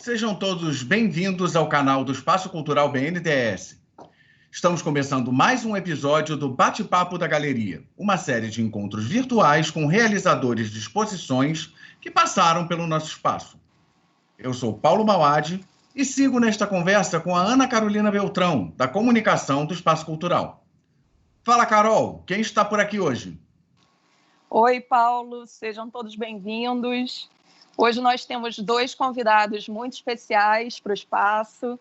Sejam todos bem-vindos ao canal do Espaço Cultural BNDES. Estamos começando mais um episódio do Bate-Papo da Galeria, uma série de encontros virtuais com realizadores de exposições que passaram pelo nosso espaço. Eu sou Paulo Mauad e sigo nesta conversa com a Ana Carolina Beltrão, da Comunicação do Espaço Cultural. Fala, Carol, quem está por aqui hoje? Oi, Paulo, sejam todos bem-vindos. Hoje nós temos dois convidados muito especiais para o espaço.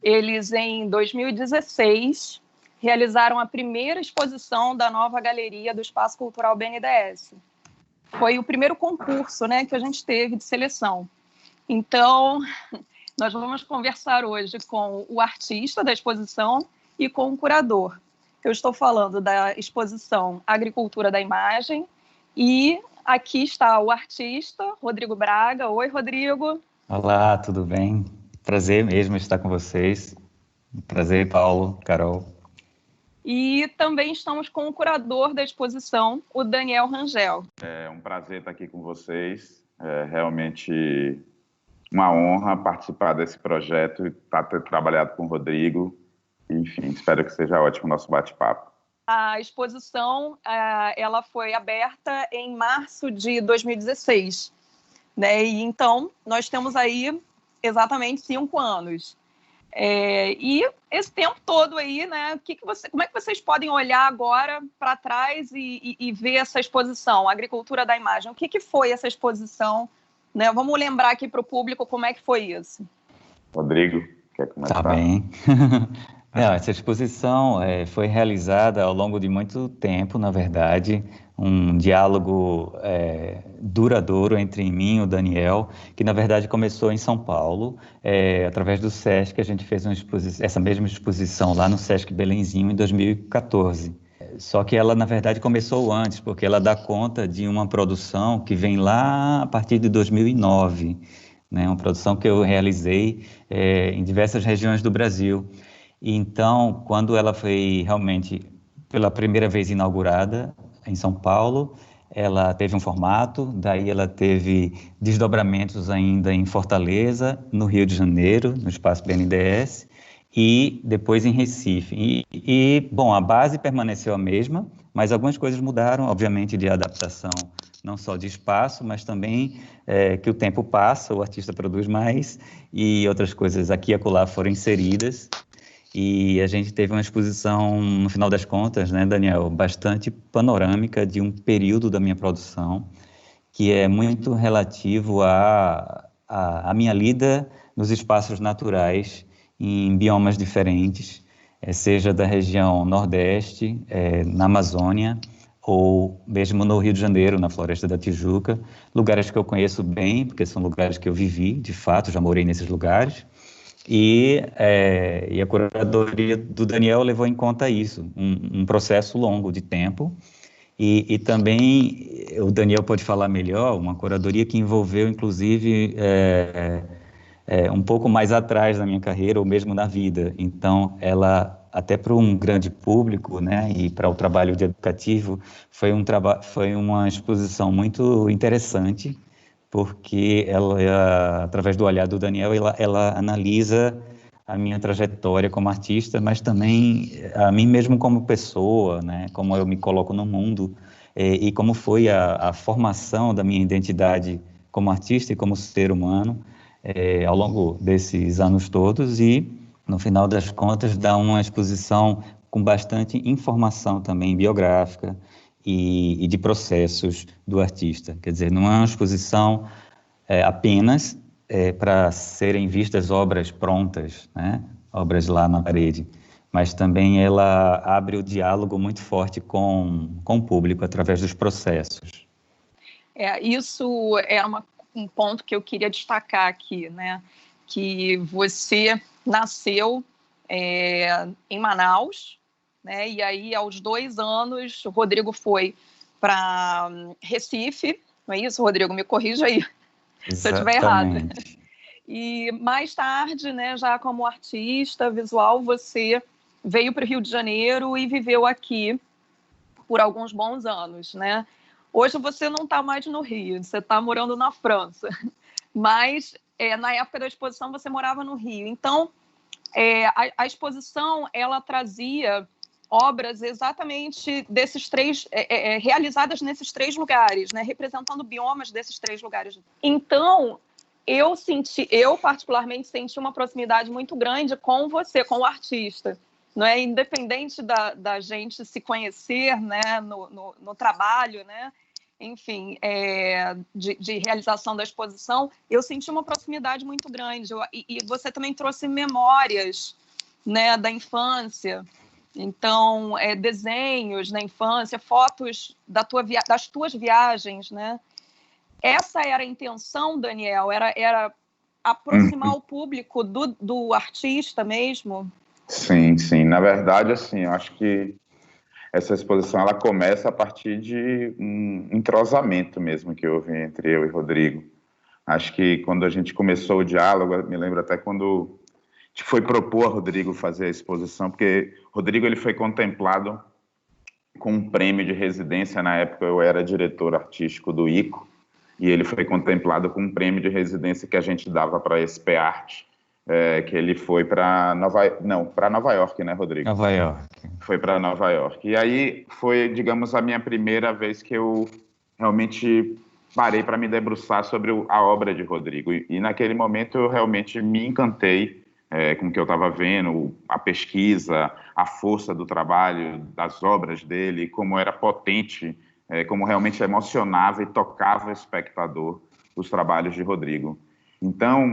Eles, em 2016, realizaram a primeira exposição da nova galeria do Espaço Cultural BNDES. Foi o primeiro concurso, que a gente teve de seleção. Então, nós vamos conversar hoje com o artista da exposição e com o curador. Eu estou falando da exposição Agricultura da Imagem e aqui está o artista, Rodrigo Braga. Oi, Rodrigo. Olá, tudo bem? Prazer mesmo estar com vocês. Prazer, Paulo, Carol. E também estamos com o curador da exposição, o Daniel Rangel. É um prazer estar aqui com vocês. É realmente uma honra participar desse projeto e ter trabalhado com o Rodrigo. Enfim, espero que seja ótimo o nosso bate-papo. A exposição ela foi aberta em março de 2016, E então nós temos aí exatamente 5 anos. E esse tempo todo aí, como é que vocês podem olhar agora para trás e ver essa exposição, Agricultura da Imagem? O que foi essa exposição? Vamos lembrar aqui para o público como é que foi isso. Rodrigo, quer começar? Tá bem. Essa exposição foi realizada ao longo de muito tempo, na verdade, um diálogo duradouro entre mim e o Daniel, que na verdade começou em São Paulo, através do Sesc. A gente fez essa mesma exposição lá no Sesc Belenzinho em 2014. Só que ela, na verdade, começou antes, porque ela dá conta de uma produção que vem lá a partir de 2009, uma produção que eu realizei em diversas regiões do Brasil. Então, quando ela foi realmente pela primeira vez inaugurada em São Paulo, ela teve um formato, daí ela teve desdobramentos ainda em Fortaleza, no Rio de Janeiro, no Espaço BNDES, e depois em Recife. Bom, a base permaneceu a mesma, mas algumas coisas mudaram, obviamente, de adaptação, não só de espaço, mas também que o tempo passa, o artista produz mais, e outras coisas aqui e acolá foram inseridas. E a gente teve uma exposição, no final das contas, Daniel, bastante panorâmica de um período da minha produção, que é muito relativo à minha lida nos espaços naturais, em biomas diferentes, seja da região Nordeste, na Amazônia, ou mesmo no Rio de Janeiro, na Floresta da Tijuca, lugares que eu conheço bem, porque são lugares que eu vivi, de fato, já morei nesses lugares. E a curadoria do Daniel levou em conta isso, um processo longo de tempo, e também o Daniel pode falar melhor, uma curadoria que envolveu, inclusive, um pouco mais atrás na minha carreira, ou mesmo na vida. Então, ela, até para um grande público, e para o trabalho educativo, foi uma exposição muito interessante, porque ela, através do olhar do Daniel, ela analisa a minha trajetória como artista, mas também a mim mesmo como pessoa, como eu me coloco no mundo, e como foi a formação da minha identidade como artista e como ser humano ao longo desses anos todos, e, no final das contas, dá uma exposição com bastante informação também biográfica, e de processos do artista. Quer dizer, não é uma exposição apenas para serem vistas obras prontas, obras lá na parede, mas também ela abre o diálogo muito forte com o público através dos processos. Isso é um ponto que eu queria destacar aqui, que você nasceu em Manaus, e aí, aos 2 anos, o Rodrigo foi para Recife, não é isso, Rodrigo? Me corrija aí, se eu estiver errada. E mais tarde, já como artista visual, você veio para o Rio de Janeiro e viveu aqui por alguns bons anos, Hoje você não está mais no Rio, você está morando na França. Mas na época da exposição você morava no Rio. Então, a exposição, ela trazia obras exatamente desses três, realizadas nesses 3 lugares, né, representando biomas desses 3 lugares. Então, eu particularmente senti uma proximidade muito grande com você, com o artista, não é? Independente da gente se conhecer, né, no trabalho, né, enfim, de realização da exposição, eu senti uma proximidade muito grande. E você também trouxe memórias, né, da infância. Então, desenhos na infância, fotos das tuas viagens, né? Essa era a intenção, Daniel? Era aproximar o público do artista mesmo? Sim, sim. Na verdade, assim, eu acho que essa exposição ela começa a partir de um entrosamento mesmo que houve entre eu e Rodrigo. Acho que quando a gente começou o diálogo, me lembro até quando a gente foi propor a Rodrigo fazer a exposição, porque Rodrigo ele foi contemplado com um prêmio de residência. Na época eu era diretor artístico do ICO, e ele foi contemplado com um prêmio de residência que a gente dava para a SP Arte, que ele foi para Nova York, né, Rodrigo? Nova York. Foi para Nova York. E aí foi, digamos, a minha primeira vez que eu realmente parei para me debruçar sobre a obra de Rodrigo. E naquele momento eu realmente me encantei com o que eu estava vendo, a pesquisa, a força do trabalho, das obras dele, como era potente, como realmente emocionava e tocava o espectador os trabalhos de Rodrigo. Então,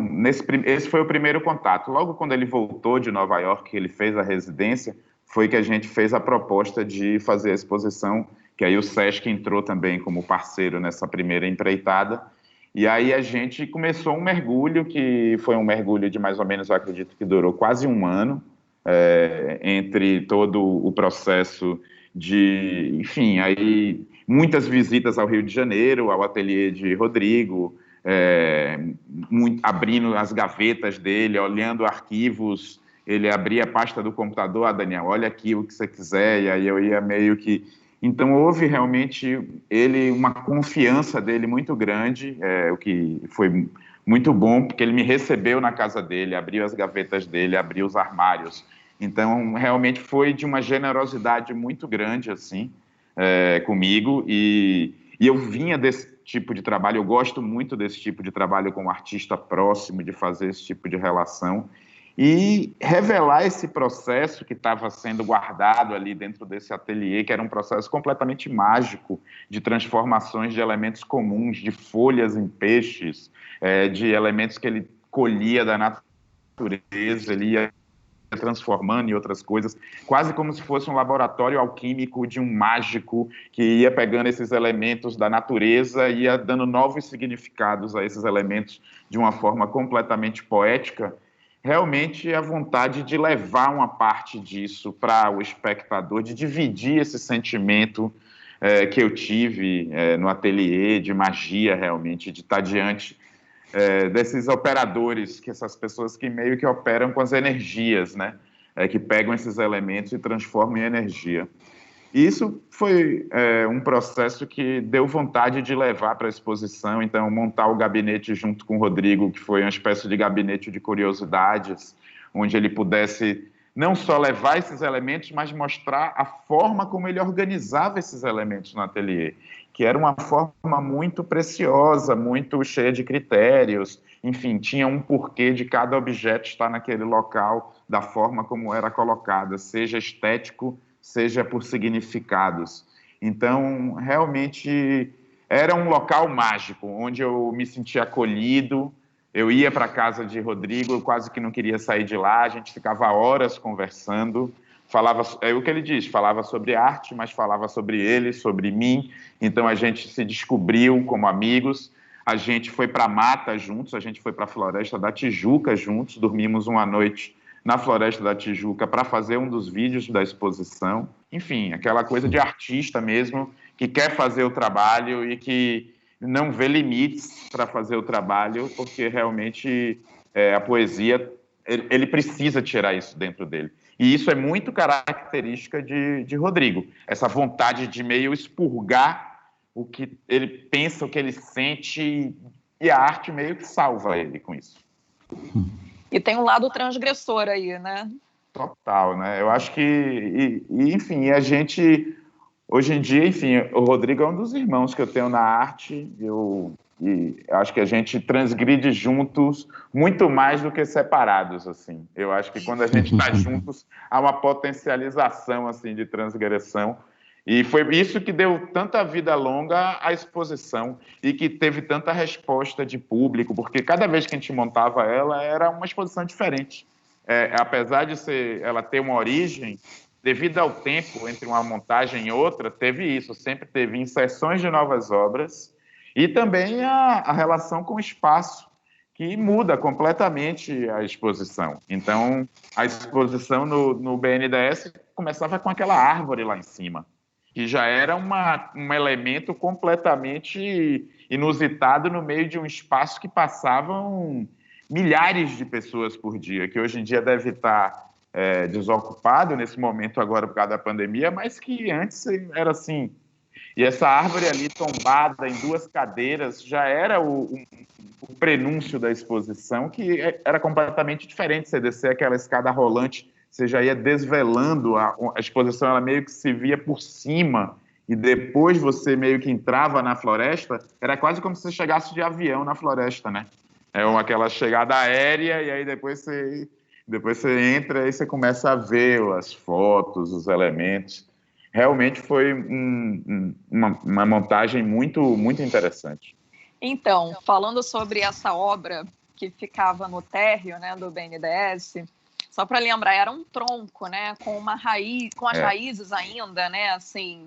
esse foi o primeiro contato. Logo quando ele voltou de Nova York, ele fez a residência, foi que a gente fez a proposta de fazer a exposição, que aí o Sesc entrou também como parceiro nessa primeira empreitada. E aí a gente começou um mergulho, que foi um mergulho de mais ou menos, eu acredito que durou quase um ano, entre todo o processo de, enfim, aí muitas visitas ao Rio de Janeiro, ao ateliê de Rodrigo, abrindo as gavetas dele, olhando arquivos. Ele abria a pasta do computador, Daniel, olha aqui o que você quiser, e aí eu ia meio que... Então houve realmente uma confiança dele muito grande, o que foi muito bom, porque ele me recebeu na casa dele, abriu as gavetas dele, abriu os armários. Então realmente foi de uma generosidade muito grande, assim, comigo, e eu vinha desse tipo de trabalho, eu gosto muito desse tipo de trabalho com o artista próximo, de fazer esse tipo de relação, e revelar esse processo que estava sendo guardado ali dentro desse ateliê, que era um processo completamente mágico, de transformações de elementos comuns, de folhas em peixes, de elementos que ele colhia da natureza, ele ia transformando em outras coisas, quase como se fosse um laboratório alquímico de um mágico que ia pegando esses elementos da natureza e ia dando novos significados a esses elementos de uma forma completamente poética. Realmente a vontade de levar uma parte disso para o espectador, de dividir esse sentimento que eu tive no ateliê, de magia realmente, de estar diante desses operadores, que essas pessoas que meio que operam com as energias, né? Que pegam esses elementos e transformam em energia. E isso foi um processo que deu vontade de levar para a exposição, então montar o gabinete junto com o Rodrigo, que foi uma espécie de gabinete de curiosidades, onde ele pudesse não só levar esses elementos, mas mostrar a forma como ele organizava esses elementos no ateliê, que era uma forma muito preciosa, muito cheia de critérios, enfim, tinha um porquê de cada objeto estar naquele local, da forma como era colocada, seja estético, seja por significados. Então, realmente, era um local mágico, onde eu me sentia acolhido. Eu ia para a casa de Rodrigo, eu quase que não queria sair de lá, a gente ficava horas conversando, falava, o que ele diz, falava sobre arte, mas falava sobre ele, sobre mim. Então, a gente se descobriu como amigos, a gente foi para a mata juntos, a gente foi para a Floresta da Tijuca juntos, dormimos uma noite na Floresta da Tijuca para fazer um dos vídeos da exposição. Enfim, aquela coisa de artista mesmo, que quer fazer o trabalho e que não vê limites para fazer o trabalho, porque realmente a poesia, ele precisa tirar isso dentro dele. E isso é muito característica de Rodrigo, essa vontade de meio expurgar o que ele pensa, o que ele sente, e a arte meio que salva ele com isso. E tem um lado transgressor aí, né? Total, né? Eu acho que, enfim, a gente, hoje em dia, enfim, o Rodrigo é um dos irmãos que eu tenho na arte, e acho que a gente transgride juntos muito mais do que separados, assim. Eu acho que quando a gente está juntos, há uma potencialização, assim, de transgressão. E foi isso que deu tanta vida longa à exposição e que teve tanta resposta de público, porque cada vez que a gente montava ela, era uma exposição diferente. Apesar de ela ter uma origem, devido ao tempo entre uma montagem e outra, teve isso, sempre teve inserções de novas obras e também a relação com o espaço, que muda completamente a exposição. Então, a exposição no BNDES começava com aquela árvore lá em cima, que já era um elemento completamente inusitado no meio de um espaço que passavam milhares de pessoas por dia, que hoje em dia deve estar desocupado nesse momento agora por causa da pandemia, mas que antes era assim. E essa árvore ali tombada em 2 cadeiras já era o prenúncio da exposição, que era completamente diferente. Você descer aquela escada rolante, você já ia desvelando a exposição, ela meio que se via por cima, e depois você meio que entrava na floresta, era quase como se você chegasse de avião na floresta, né? Aquela chegada aérea, e aí depois você entra e você começa a ver as fotos, os elementos. Realmente foi uma montagem muito, muito interessante. Então, falando sobre essa obra que ficava no térreo, né, do BNDES, só para lembrar, era um tronco, né, com uma raiz, com as raízes ainda, né, assim,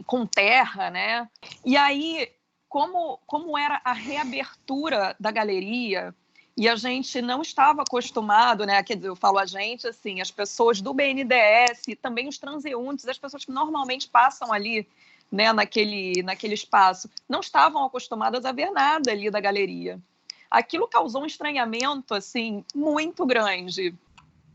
com terra, né. E aí, como era a reabertura da galeria, e a gente não estava acostumado, né? Quer dizer, eu falo a gente, assim, as pessoas do BNDES, também os transeuntes, as pessoas que normalmente passam ali, né, naquele espaço, não estavam acostumadas a ver nada ali da galeria. Aquilo causou um estranhamento, assim, muito grande.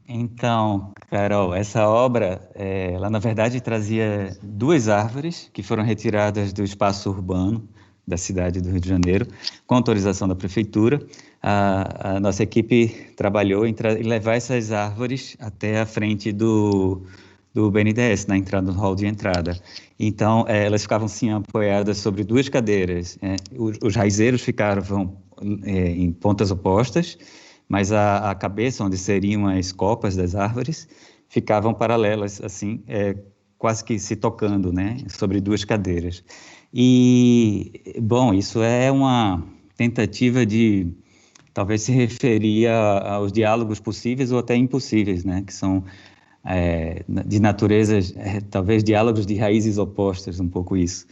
Então, Carol, essa obra, ela na verdade trazia 2 árvores que foram retiradas do espaço urbano da cidade do Rio de Janeiro, com autorização da prefeitura. A nossa equipe trabalhou em levar essas árvores até a frente do BNDES, na entrada, no hall de entrada. Então, elas ficavam sim apoiadas sobre 2 cadeiras. Os raizeiros ficavam em pontas opostas, mas a cabeça, onde seriam as copas das árvores, ficavam paralelas, assim, quase que se tocando, né, sobre 2 cadeiras. E, bom, isso é uma tentativa de talvez se referir aos diálogos possíveis ou até impossíveis, né, que são de naturezas, talvez diálogos de raízes opostas, um pouco isso.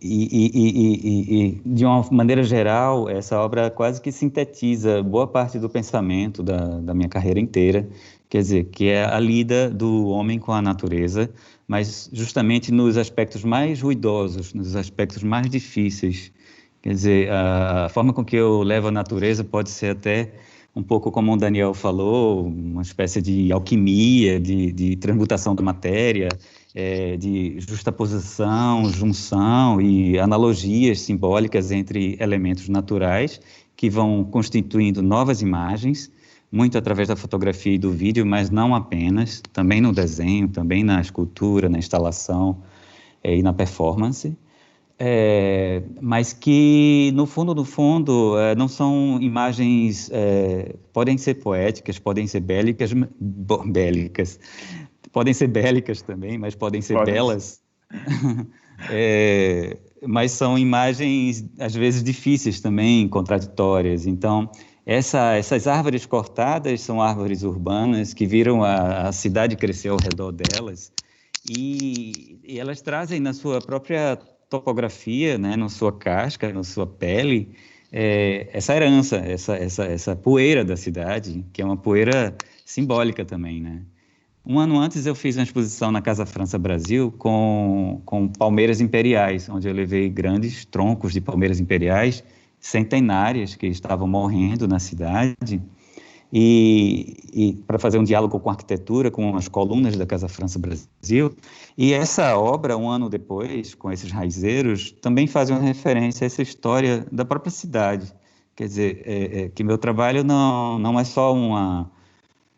E de uma maneira geral, essa obra quase que sintetiza boa parte do pensamento da minha carreira inteira, quer dizer, que é a lida do homem com a natureza, mas justamente nos aspectos mais ruidosos, nos aspectos mais difíceis. Quer dizer, a forma com que eu levo a natureza pode ser até um pouco como o Daniel falou, uma espécie de alquimia, de transmutação da matéria, de justaposição, junção e analogias simbólicas entre elementos naturais que vão constituindo novas imagens, muito através da fotografia e do vídeo, mas não apenas, também no desenho, também na escultura, na instalação e na performance. Mas que, no fundo, não são imagens, podem ser poéticas, podem ser bélicas, podem ser bélicas também, mas podem ser belas, mas são imagens, às vezes, difíceis também, contraditórias. Então, essas árvores cortadas são árvores urbanas que viram a cidade crescer ao redor delas, e elas trazem na sua própria topografia, né, na sua casca, na sua pele, essa herança, essa poeira da cidade, que é uma poeira simbólica também, né? Um ano antes eu fiz uma exposição na Casa França Brasil com palmeiras imperiais, onde eu levei grandes troncos de palmeiras imperiais, centenárias, que estavam morrendo na cidade, e para fazer um diálogo com a arquitetura, com as colunas da Casa França Brasil. E essa obra, um ano depois, com esses raizeiros, também faz uma referência a essa história da própria cidade. Quer dizer, que meu trabalho não é só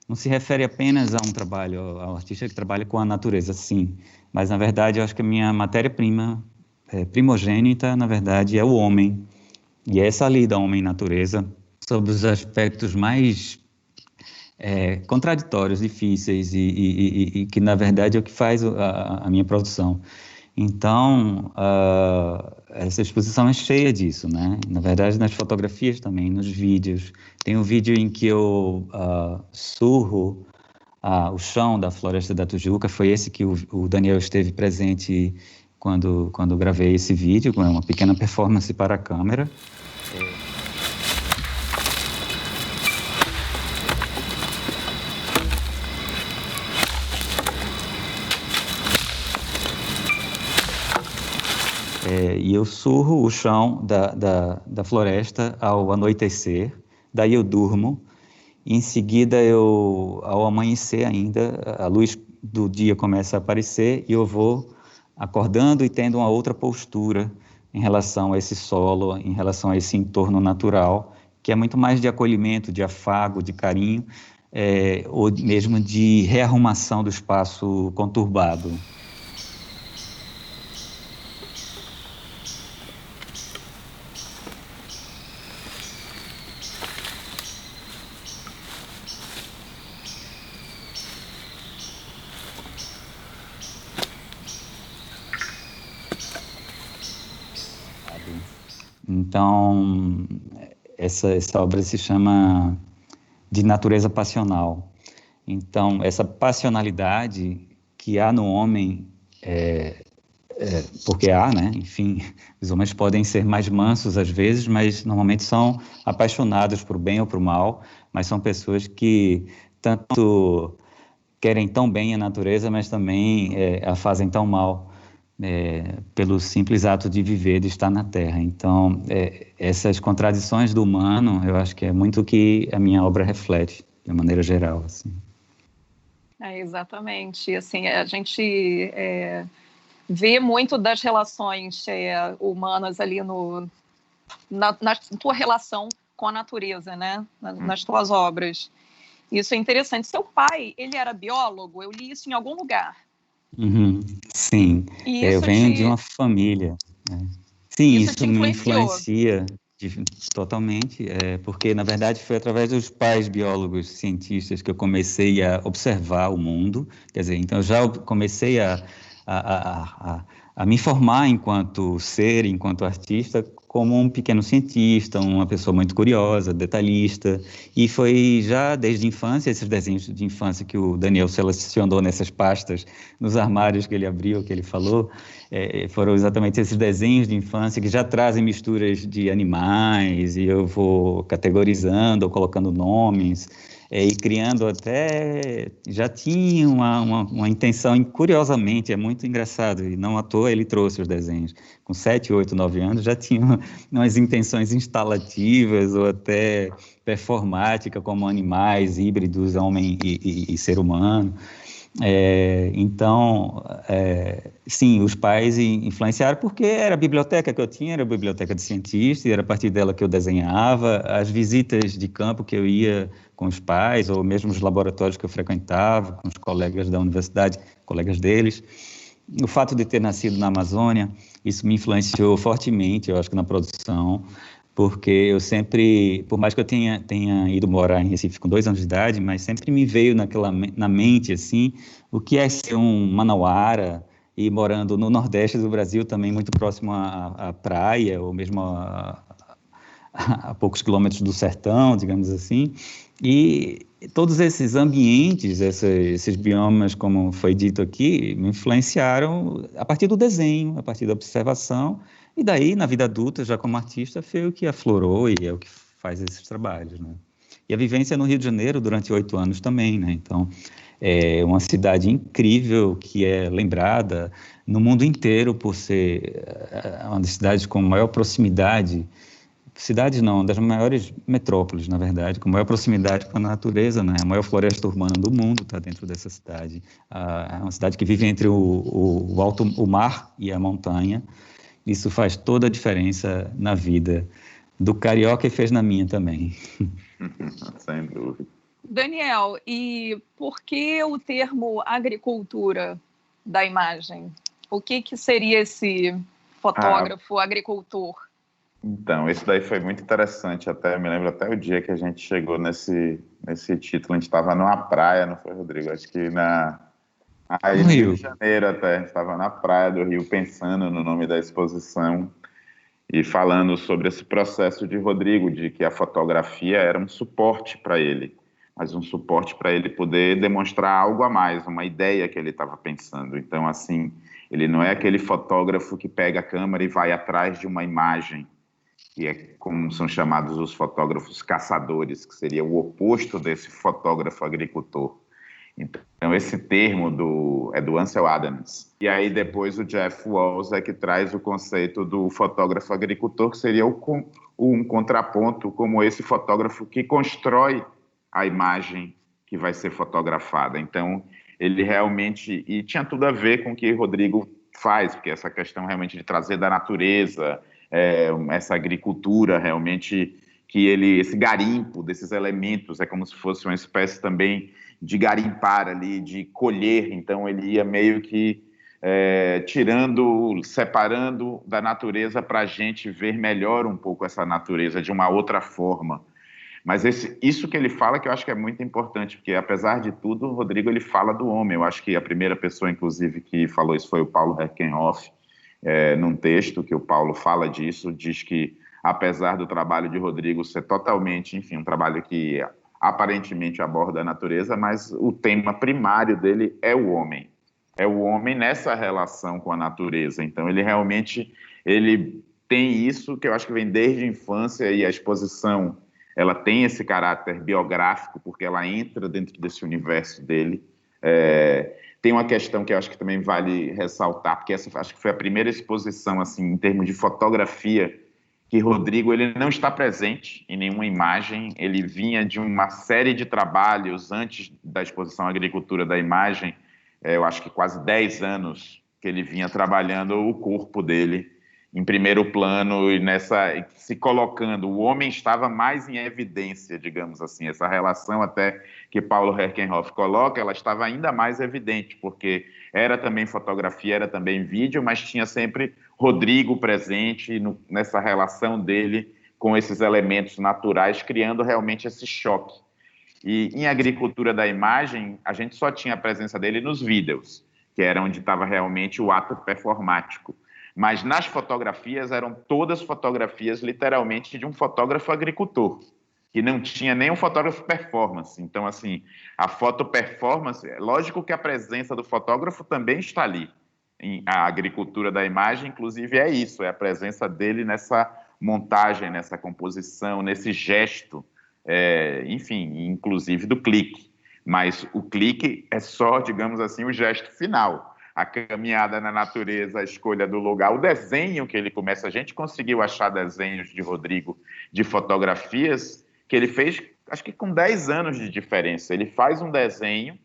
não se refere apenas a um trabalho, ao artista que trabalha com a natureza, sim, mas, na verdade, eu acho que a minha matéria-prima primogênita, na verdade, é o homem, e é essa lida homem-natureza, sobre os aspectos mais contraditórios, difíceis, e que, na verdade, é o que faz a minha produção. Então, essa exposição é cheia disso, né? Na verdade, nas fotografias também, nos vídeos. Tem um vídeo em que eu surro o chão da Floresta da Tijuca, foi esse que o Daniel esteve presente quando gravei esse vídeo, com uma pequena performance para a câmera. E eu surro o chão da floresta ao anoitecer, daí eu durmo, e em seguida, ao amanhecer ainda, a luz do dia começa a aparecer e eu vou acordando e tendo uma outra postura em relação a esse solo, em relação a esse entorno natural, que é muito mais de acolhimento, de afago, de carinho, ou mesmo de rearrumação do espaço conturbado. Então, essa obra se chama De Natureza Passional. Então, essa passionalidade que há no homem, porque há, né? Enfim, os homens podem ser mais mansos às vezes, mas normalmente são apaixonados por bem ou por mal, mas são pessoas que tanto querem tão bem a natureza, mas também a fazem tão mal. Pelo simples ato de viver, de estar na Terra. Então, essas contradições do humano, eu acho que é muito o que a minha obra reflete, de maneira geral. Assim. Exatamente. Assim, a gente vê muito das relações humanas ali na tua relação com a natureza, né? Nas tuas obras. Isso é interessante. Seu pai, ele era biólogo? Eu li isso em algum lugar. Uhum, sim, eu venho de uma família. Sim, isso me influencia totalmente, porque, na verdade, foi através dos pais biólogos, cientistas, que eu comecei a observar o mundo. Quer dizer, então, eu já comecei a me formar enquanto ser, enquanto artista, como um pequeno cientista, uma pessoa muito curiosa, detalhista, e foi já desde a infância, esses desenhos de infância que o Daniel selecionou nessas pastas, nos armários que ele abriu, que ele falou, foram exatamente esses desenhos de infância que já trazem misturas de animais, e eu vou categorizando, ou colocando nomes, e criando até, já tinha uma intenção, e curiosamente, é muito engraçado, e não à toa ele trouxe os desenhos, com 7, 8, 9 anos, já tinha umas intenções instalativas, ou até performática, como animais híbridos, homem e ser humano. Então, sim, os pais influenciaram porque era a biblioteca que eu tinha, era a biblioteca de cientista, e era a partir dela que eu desenhava, as visitas de campo que eu ia com os pais, ou mesmo os laboratórios que eu frequentava, com os colegas da universidade, colegas deles. O fato de ter nascido na Amazônia, isso me influenciou fortemente, eu acho que na produção, porque eu sempre, por mais que eu tenha ido morar em Recife com 2 anos de idade, mas sempre me veio na mente, assim, o que é ser um manauara, e morando no Nordeste do Brasil, também muito próximo à praia, ou mesmo a poucos quilômetros do sertão, digamos assim, e todos esses ambientes, esses biomas, como foi dito aqui, me influenciaram a partir do desenho, a partir da observação, e daí, na vida adulta, já como artista, foi o que aflorou e é o que faz esses trabalhos, né? E a vivência no Rio de Janeiro durante 8 anos também, né? Então, é uma cidade incrível que é lembrada no mundo inteiro por ser uma das cidades com maior proximidade cidades não, das maiores metrópoles, na verdade, com maior proximidade com a natureza, né? A maior floresta urbana do mundo está dentro dessa cidade. É uma cidade que vive entre o mar e a montanha. Isso faz toda a diferença na vida do carioca e fez na minha também. Sem dúvida. Daniel, e por que o termo agricultura da imagem? O que seria esse fotógrafo, agricultor? Então, isso daí foi muito interessante, até me lembro até o dia que a gente chegou nesse título, a gente estava numa praia, não foi, Rodrigo? Acho que aí no Rio de Janeiro até, a gente estava na praia do Rio pensando no nome da exposição e falando sobre esse processo de Rodrigo, de que a fotografia era um suporte para ele, mas um suporte para ele poder demonstrar algo a mais, uma ideia que ele estava pensando. Então, assim, ele não é aquele fotógrafo que pega a câmera e vai atrás de uma imagem, que é como são chamados os fotógrafos caçadores, que seria o oposto desse fotógrafo agricultor. Então, esse termo é do Ansel Adams. E aí, depois, o Jeff Walls é que traz o conceito do fotógrafo agricultor, que seria um contraponto, como esse fotógrafo que constrói a imagem que vai ser fotografada. Então, ele realmente... E tinha tudo a ver com o que Rodrigo faz, porque essa questão realmente de trazer da natureza, essa agricultura realmente, esse garimpo desses elementos, é como se fosse uma espécie também de garimpar ali, de colher. Então ele ia meio que separando da natureza para a gente ver melhor um pouco essa natureza de uma outra forma. Mas isso que ele fala que eu acho que é muito importante, porque apesar de tudo, o Rodrigo ele fala do homem. Eu acho que a primeira pessoa, inclusive, que falou isso foi o Paulo Herkenhoff, num texto que o Paulo fala disso, diz que apesar do trabalho de Rodrigo ser totalmente, enfim, um trabalho que aparentemente aborda a natureza, mas o tema primário dele é o homem. É o homem nessa relação com a natureza. Então, ele realmente tem isso que eu acho que vem desde a infância, e a exposição ela tem esse caráter biográfico, porque ela entra dentro desse universo dele. Tem uma questão que eu acho que também vale ressaltar, porque essa acho que foi a primeira exposição, assim, em termos de fotografia, que Rodrigo ele não está presente em nenhuma imagem. Ele vinha de uma série de trabalhos antes da exposição Agricultura da Imagem, eu acho que quase 10 anos que ele vinha trabalhando o corpo dele em primeiro plano e se colocando. O homem estava mais em evidência, digamos assim. Essa relação até que Paulo Herkenhoff coloca, ela estava ainda mais evidente, porque era também fotografia, era também vídeo, mas tinha sempre Rodrigo presente nessa relação dele com esses elementos naturais, criando realmente esse choque. E em Agricultura da Imagem, a gente só tinha a presença dele nos vídeos, que era onde estava realmente o ato performático. Mas nas fotografias, eram todas fotografias, literalmente, de um fotógrafo agricultor, que não tinha nem um fotógrafo performance. Então, assim, a foto performance, lógico que a presença do fotógrafo também está ali. A Agricultura da Imagem, inclusive, é isso, é a presença dele nessa montagem, nessa composição, nesse gesto, enfim, inclusive do clique. Mas o clique é só, digamos assim, o gesto final. A caminhada na natureza, a escolha do lugar, o desenho que ele começa. A gente conseguiu achar desenhos de Rodrigo, de fotografias, que ele fez, acho que com 10 anos de diferença. Ele faz um desenho,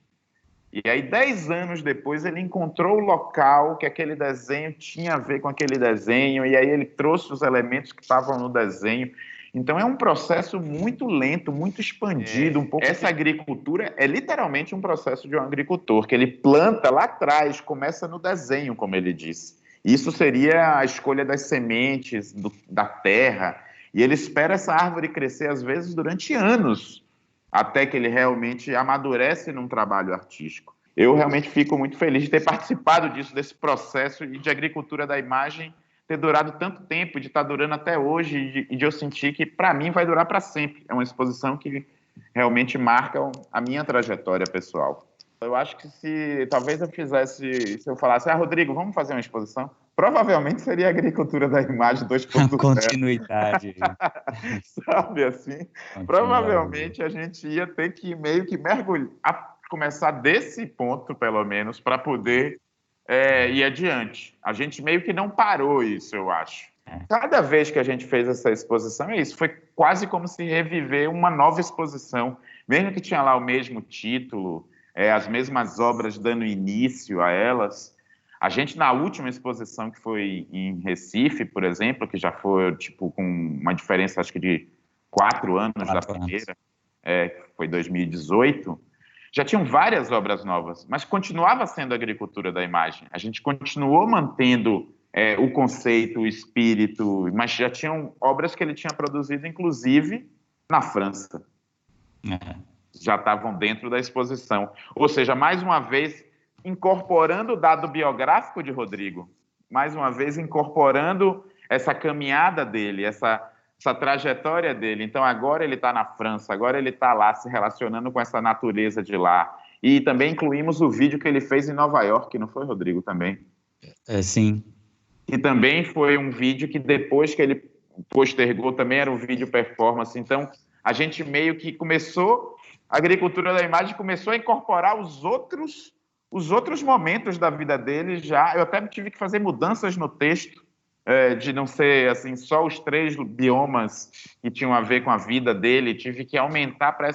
e aí 10 anos depois ele encontrou o local que aquele desenho tinha a ver com aquele desenho, e aí ele trouxe os elementos que estavam no desenho. Então é um processo muito lento, muito expandido, um pouco. Essa agricultura é literalmente um processo de um agricultor, que ele planta lá atrás, começa no desenho, como ele disse. Isso seria a escolha das sementes, da terra, e ele espera essa árvore crescer, às vezes, durante anos, até que ele realmente amadurece num trabalho artístico. Eu realmente fico muito feliz de ter participado disso, desse processo e de Agricultura da Imagem, ter durado tanto tempo, de estar durando até hoje, e de eu sentir que, para mim, vai durar para sempre. É uma exposição que realmente marca a minha trajetória pessoal. Eu acho que se eu falasse, Rodrigo, vamos fazer uma exposição, provavelmente seria a Agricultura da Imagem 2.0. Continuidade. Sabe assim? Provavelmente a gente ia ter que meio que mergulhar, começar desse ponto, pelo menos, para poder ir adiante. A gente meio que não parou isso, eu acho. cada vez que a gente fez essa exposição, é isso, foi quase como se reviver uma nova exposição, mesmo que tinha lá o mesmo título, as mesmas obras dando início a elas. A gente, na última exposição, que foi em Recife, por exemplo, que já foi, tipo, com uma diferença, acho que de 4 anos da primeira, foi 2018, já tinham várias obras novas, mas continuava sendo a agricultura da imagem. A gente continuou mantendo o conceito, o espírito, mas já tinham obras que ele tinha produzido, inclusive, na França. Já estavam dentro da exposição. Ou seja, mais uma vez, incorporando o dado biográfico de Rodrigo, mais uma vez incorporando essa caminhada dele, essa trajetória dele. Então, agora ele está na França, agora ele está lá se relacionando com essa natureza de lá. E também incluímos o vídeo que ele fez em Nova York, não foi, Rodrigo, também? Sim. E também foi um vídeo que depois que ele postergou, também era um vídeo performance. Então, a gente meio que começou, a agricultura da imagem começou a incorporar os outros momentos da vida dele já. Eu até tive que fazer mudanças no texto, de não ser assim só os 3 biomas que tinham a ver com a vida dele, tive que aumentar para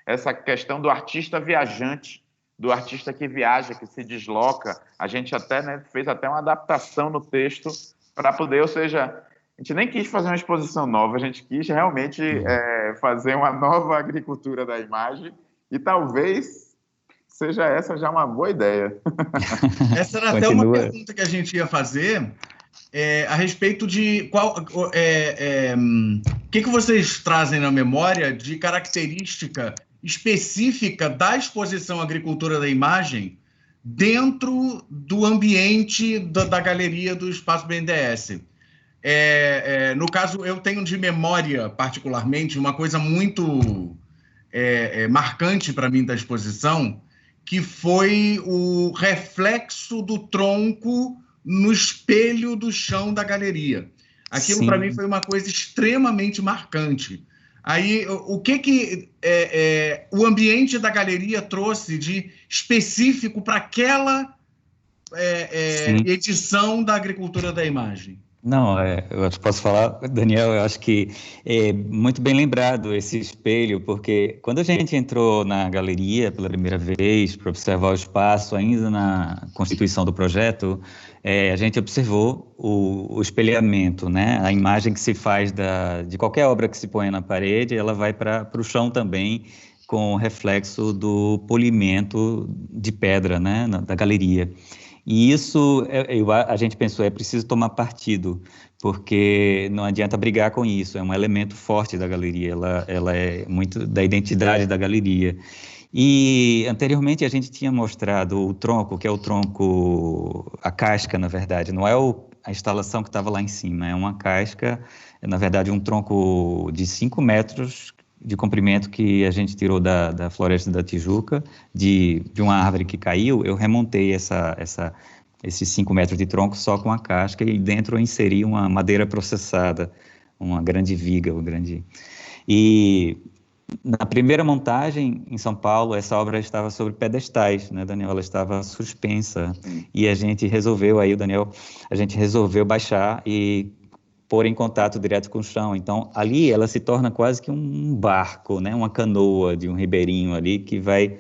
essa questão do artista viajante, do artista que viaja, que se desloca. A gente até fez até uma adaptação no texto para poder, ou seja, a gente nem quis fazer uma exposição nova, a gente quis realmente fazer uma nova agricultura da imagem, e talvez seja essa já uma boa ideia. Essa era até uma pergunta que a gente ia fazer, a respeito de o que vocês trazem na memória de característica específica da exposição Agricultura da Imagem dentro do ambiente da galeria do Espaço BNDES. No caso, eu tenho de memória, particularmente, uma coisa muito marcante para mim da exposição, que foi o reflexo do tronco no espelho do chão da galeria. Aquilo, para mim, foi uma coisa extremamente marcante. Aí, o que o ambiente da galeria trouxe de específico para aquela edição da Agricultura da Imagem? Não, eu posso falar, Daniel, eu acho que é muito bem lembrado esse espelho, porque quando a gente entrou na galeria pela primeira vez para observar o espaço, ainda na constituição do projeto, a gente observou o espelhamento, né? A imagem que se faz de qualquer obra que se põe na parede, ela vai para o chão também, com o reflexo do polimento de pedra, né? Da galeria. E isso, a gente pensou, é preciso tomar partido, porque não adianta brigar com isso, é um elemento forte da galeria, ela é muito da identidade da galeria. E anteriormente a gente tinha mostrado o tronco, que é o tronco, a casca, na verdade, não é a instalação que estava lá em cima, é uma casca, na verdade um tronco de 5 metros de comprimento que a gente tirou da Floresta da Tijuca, de uma árvore que caiu. Eu remontei esses 5 metros de tronco só com a casca, e dentro eu inseri uma madeira processada, uma grande viga. E na primeira montagem em São Paulo, essa obra estava sobre pedestais, né, Daniel? Ela estava suspensa, e a gente resolveu, a gente resolveu baixar e pôr em contato direto com o chão. Então, ali ela se torna quase que um barco, né? Uma canoa de um ribeirinho ali que vai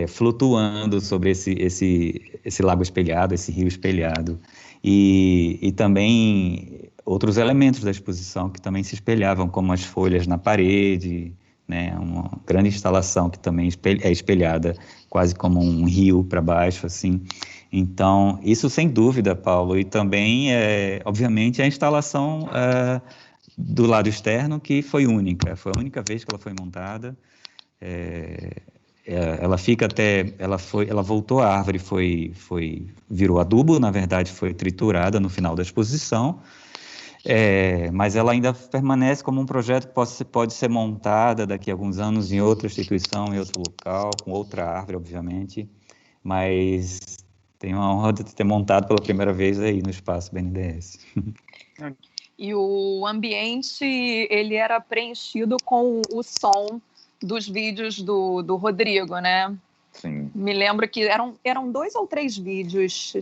flutuando sobre esse lago espelhado, esse rio espelhado. E também outros elementos da exposição que também se espelhavam, como as folhas na parede, né? Uma grande instalação que também é espelhada quase como um rio para baixo, assim. Então, isso sem dúvida, Paulo, e também, obviamente, a instalação do lado externo, que foi única, foi a única vez que ela foi montada. Ela fica ela voltou, a árvore virou adubo, na verdade foi triturada no final da exposição, mas ela ainda permanece como um projeto que pode ser montada daqui a alguns anos em outra instituição, em outro local, com outra árvore, obviamente, mas tenho a honra de ter montado pela primeira vez aí no Espaço BNDES. E o ambiente, ele era preenchido com o som dos vídeos do Rodrigo, né? Sim. Me lembro que eram 2 ou 3 vídeos.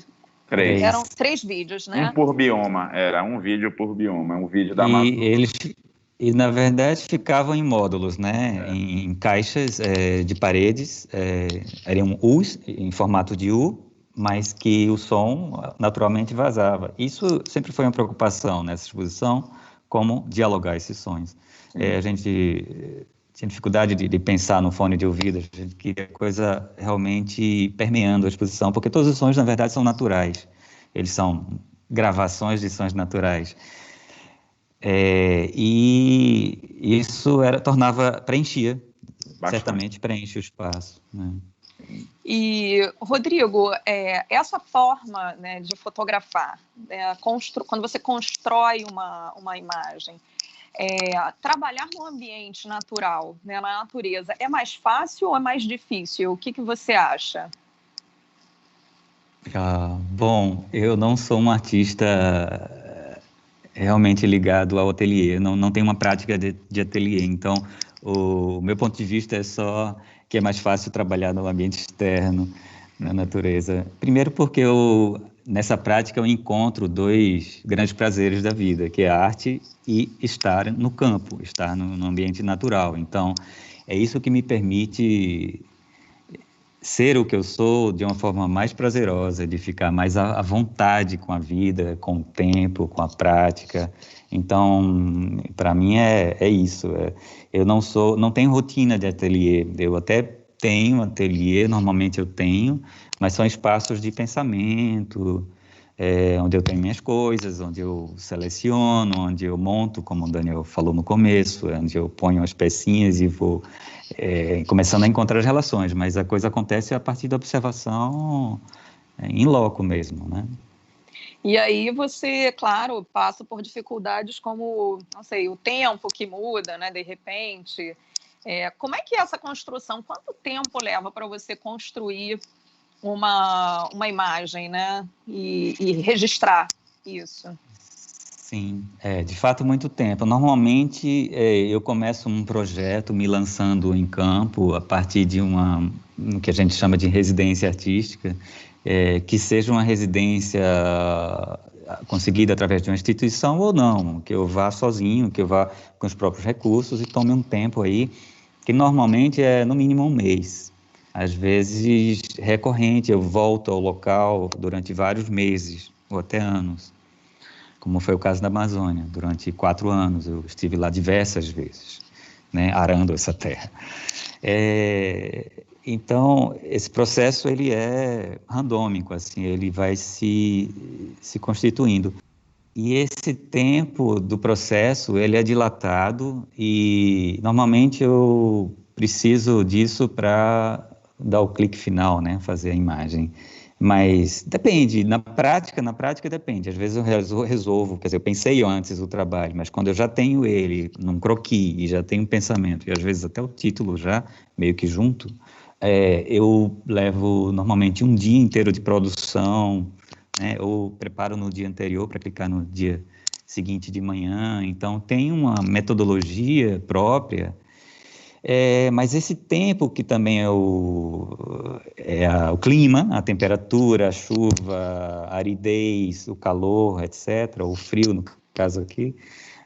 Três. Eram 3 vídeos, né? Um por bioma, era um vídeo por bioma, um vídeo da Amazônia. E na verdade ficavam em módulos, né? Em caixas de paredes, eram U's em formato de U, mas que o som naturalmente vazava. Isso sempre foi uma preocupação nessa exposição, como dialogar esses sons. A gente tinha dificuldade de pensar no fone de ouvido, a gente queria coisa realmente permeando a exposição, porque todos os sons, na verdade, são naturais. Eles são gravações de sons naturais. E isso preenchia, Bastante. Certamente preenche o espaço, né? E, Rodrigo, essa forma, né, de fotografar, quando você constrói uma imagem, trabalhar no ambiente natural, né, na natureza, é mais fácil ou é mais difícil? O que você acha? Bom, eu não sou um artista realmente ligado ao ateliê, não tenho uma prática de ateliê, então o meu ponto de vista é só que é mais fácil trabalhar no ambiente externo, na natureza. Primeiro porque nessa prática eu encontro 2 grandes prazeres da vida, que é a arte e estar no campo, estar no ambiente natural. Então, é isso que me permite ser o que eu sou de uma forma mais prazerosa, de ficar mais à vontade com a vida, com o tempo, com a prática. Então, para mim é isso. Eu não tenho rotina de ateliê. Eu até tenho ateliê, normalmente eu tenho, mas são espaços de pensamento, onde eu tenho minhas coisas, onde eu seleciono, onde eu monto, como o Daniel falou no começo, onde eu ponho as pecinhas e vou começando a encontrar as relações, mas a coisa acontece a partir da observação em loco mesmo, né? E aí você, claro, passa por dificuldades como, não sei, o tempo que muda, né, de repente. Como é que é essa construção? Quanto tempo leva para você construir uma imagem, né, e registrar isso? Sim, de fato muito tempo. Normalmente eu começo um projeto me lançando em campo a partir de o que a gente chama de residência artística, que seja uma residência conseguida através de uma instituição ou não, que eu vá sozinho, que eu vá com os próprios recursos e tome um tempo aí, que normalmente é no mínimo 1 mês. Às vezes recorrente, eu volto ao local durante vários meses ou até anos, como foi o caso da Amazônia. Durante 4 anos eu estive lá diversas vezes, né, arando essa terra. Então, esse processo ele é randômico, assim, ele vai se constituindo. E esse tempo do processo, ele é dilatado e normalmente eu preciso disso para dar o clique final, né, fazer a imagem. Mas depende, na prática depende. Às vezes eu resolvo, quer dizer, eu pensei antes o trabalho, mas quando eu já tenho ele num croquis e já tenho um pensamento, e às vezes até o título já meio que junto, eu levo normalmente um dia inteiro de produção, né, ou preparo no dia anterior para clicar no dia seguinte de manhã. Então tem uma metodologia própria. Mas esse tempo que também é o clima, a temperatura, a chuva, a aridez, o calor, etc., o frio, no caso aqui,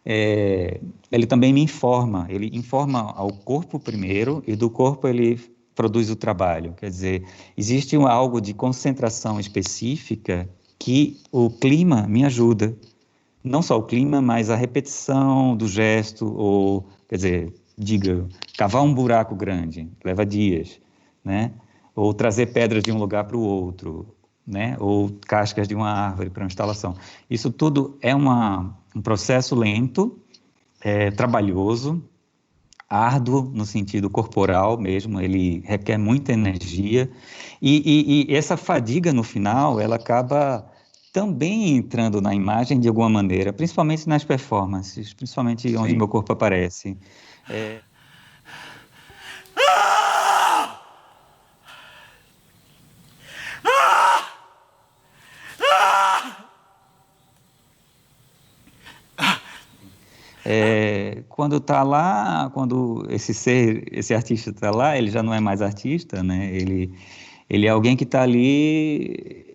ele também me informa. Ele informa ao corpo primeiro e do corpo ele produz o trabalho. Quer dizer, existe algo de concentração específica que o clima me ajuda. Não só o clima, mas a repetição do gesto, ou, quer dizer, cavar um buraco grande, leva dias, né? Ou trazer pedras de um lugar para o outro, né? Ou cascas de uma árvore para uma instalação. Isso tudo é um processo lento, trabalhoso, árduo no sentido corporal mesmo, ele requer muita energia, e essa fadiga no final, ela acaba também entrando na imagem de alguma maneira, principalmente nas performances, principalmente onde meu corpo aparece. Quando está lá, quando esse artista está lá, ele já não é mais artista, né? Ele é alguém que está ali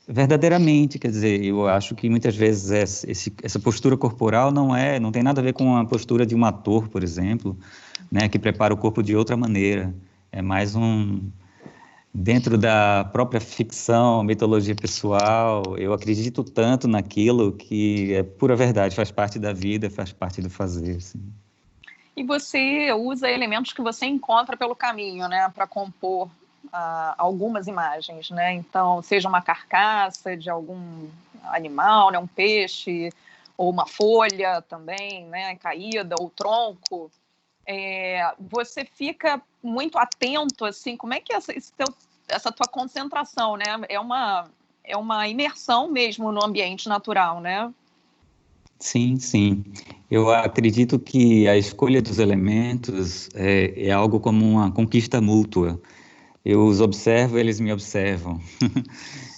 Verdadeiramente, quer dizer, eu acho que muitas vezes essa postura corporal não tem nada a ver com a postura de um ator, por exemplo, né, que prepara o corpo de outra maneira. É mais dentro da própria ficção, mitologia pessoal, eu acredito tanto naquilo que é pura verdade, faz parte da vida, faz parte do fazer, assim. E você usa elementos que você encontra pelo caminho, né, para compor algumas imagens, né? Então, seja uma carcaça de algum animal, né, um peixe, ou uma folha também, né, caída, ou tronco. Você fica muito atento, assim, como é que essa tua concentração, né? É uma imersão mesmo no ambiente natural, né? Sim, sim. Eu acredito que a escolha dos elementos é algo como uma conquista mútua. Eu os observo, eles me observam.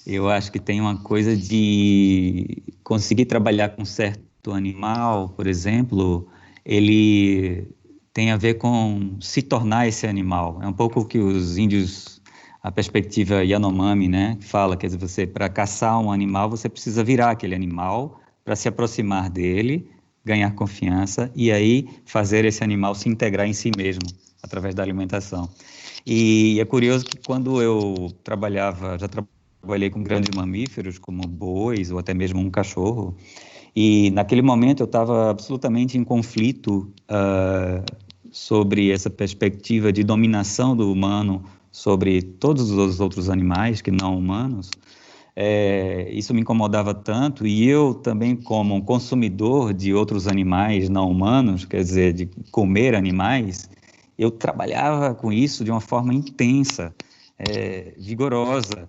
Eu acho que tem uma coisa de conseguir trabalhar com certo animal, por exemplo, ele tem a ver com se tornar esse animal. É um pouco o que os índios, a perspectiva Yanomami, né, fala, quer dizer, você para caçar um animal, você precisa virar aquele animal para se aproximar dele, ganhar confiança e aí fazer esse animal se integrar em si mesmo através da alimentação. E é curioso que quando eu já trabalhei com grandes mamíferos, como bois ou até mesmo um cachorro, e naquele momento eu estava absolutamente em conflito sobre essa perspectiva de dominação do humano sobre todos os outros animais que não humanos. Isso me incomodava tanto, e eu também, como um consumidor de outros animais não humanos, quer dizer, de comer animais, eu trabalhava com isso de uma forma intensa, vigorosa,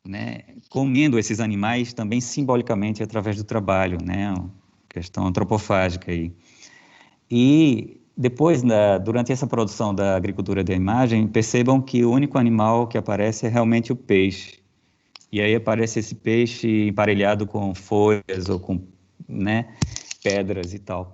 né? Comendo esses animais também simbolicamente através do trabalho, né? Uma questão antropofágica aí. E depois, durante essa produção da agricultura da imagem, percebam que o único animal que aparece é realmente o peixe. E aí aparece esse peixe emparelhado com folhas ou com, né, pedras e tal.